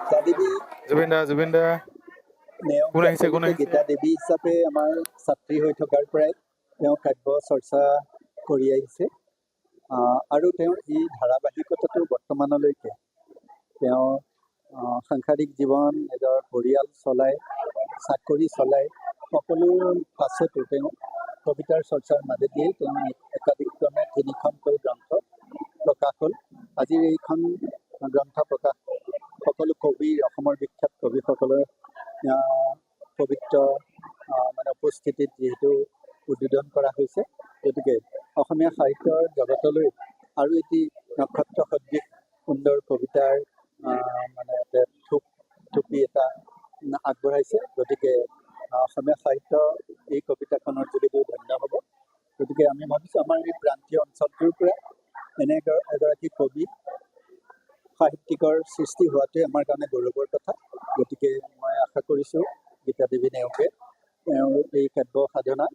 গীতা দেৱী জুবিনদা কোন আহিছে গীতা দেৱী হিচাপে আমাৰ ছাত্ৰী হৈ থকাৰ পৰাই তেওঁ কাব্য চৰ্চা কৰি আহিছে আৰু তেওঁৰ এই ধাৰাবাহিকতাটো বৰ্তমানলৈকে তেওঁ সাংসাৰিক জীৱন নিজৰ পৰিয়াল চলাই চাকৰি চলাই সকলো পাছতো তেওঁ কবিতাৰ চৰ্চাৰ মাজেদিয়েই তেওঁ একাধিক্ৰমে 3খনকৈ গ্ৰন্থ প্ৰকাশ হ'ল। আজিৰ এইখন গ্ৰন্থ প্ৰকাশ সকলো কবি অসমৰ বিখ্যাত কবিসকলৰ পবিত্ৰ উপস্থিতিত যিহেতু উদ্বোধন কৰা হৈছে, গতিকে অসমীয়া সাহিত্যৰ জগতলৈ আৰু এটি নক্ষত্ৰ সদৃশ সুন্দৰ কবিতাৰ থুপি এটা আগবঢ়াইছে। গতিকে অসমীয়া সাহিত্য এই কবিতাখনৰ যোগেদিও ধন্য হ'ব। গতিকে আমি ভাবিছোঁ আমাৰ এই প্ৰান্তীয় অঞ্চলটোৰ পৰা এনে এগৰাকী কবি সাহিত্যিকৰ সৃষ্টি হোৱাটোৱে আমাৰ কাৰণে গৌৰৱৰ কথা। গতিকে মই আশা কৰিছোঁ গীতা দেৱী নেওগে তেওঁৰ এই কাব্য সাধনা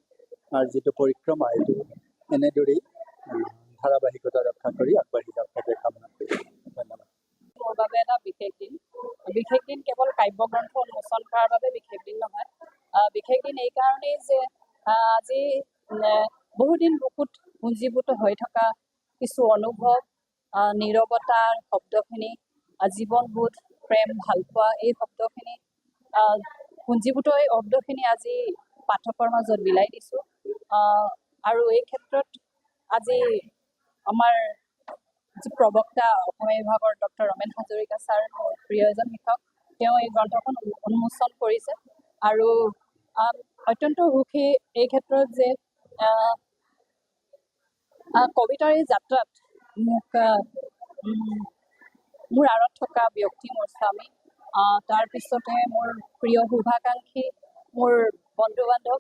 আৰু যিটো পৰিক্ৰমা এইটো এনেদৰেই ধাৰাবাহিকতা ৰক্ষা কৰি আগবাঢ়ি যাওক তাকে কামনা কৰিছোঁ। ধন্যবাদ। মোৰ বাবে এটা বিশেষ দিন কেৱল কাব্যগ্ৰন্থ উন্মোচন কৰাৰ বাবে বিশেষ দিন নহয়, বিশেষ দিন এই কাৰণেই যে আজি বহুদিন বুকুত পুঞ্জীভূত হৈ থকা কিছু অনুভৱ, নীৰৱতাৰ শব্দখিনি, জীৱনবোধ, প্ৰেম, ভালপোৱা এই শব্দখিনি পুঞ্জীভূত এই শব্দখিনি আজি পাঠকৰ মাজত বিলাই দিছোঁ। আৰু এই ক্ষেত্ৰত আজি আমাৰ যি প্ৰবক্তা অসমীয়া বিভাগৰ ডক্টৰ ৰমেন হাজৰিকা ছাৰ, মোৰ প্ৰিয় এজন শিক্ষক, তেওঁ এই গ্ৰন্থখন উন্মোচন কৰিছে আৰু অত্যন্ত সুখী এই ক্ষেত্ৰত যে কবিতাৰ এই যাত্ৰাত মোৰ আঁৰত থকা ব্যক্তি মোৰ স্বামী, তাৰপিছতে মোৰ প্ৰিয় শুভাকাংক্ষী, মোৰ বন্ধু বান্ধৱ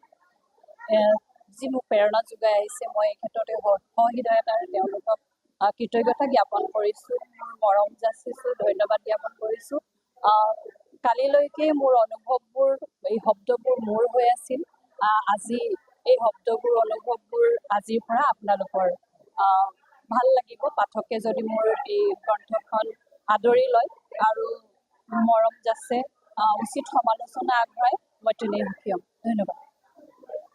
যি মোক প্ৰেৰণা যোগাই আহিছে, মই এই ক্ষেত্ৰতে সহৃদয়তাৰে তেওঁলোকক কৃতজ্ঞতা জ্ঞাপন কৰিছোঁ, মোৰ মৰম যাচিছোঁ, ধন্যবাদ জ্ঞাপন কৰিছোঁ। কালিলৈকে মোৰ অনুভৱবোৰ, এই শব্দবোৰ মোৰ হৈ আছিল, আজি এই শব্দবোৰ অনুভৱবোৰ আজিৰ পৰা আপোনালোকৰ ভাল লাগিব পাঠকে যদি মোৰ এই গ্ৰন্থখন আদৰি লয় আৰু মৰম যাচে, উচিত সমালোচনা আগবঢ়ায়, মই তেনেই সুখী হ'ম। ধন্যবাদ।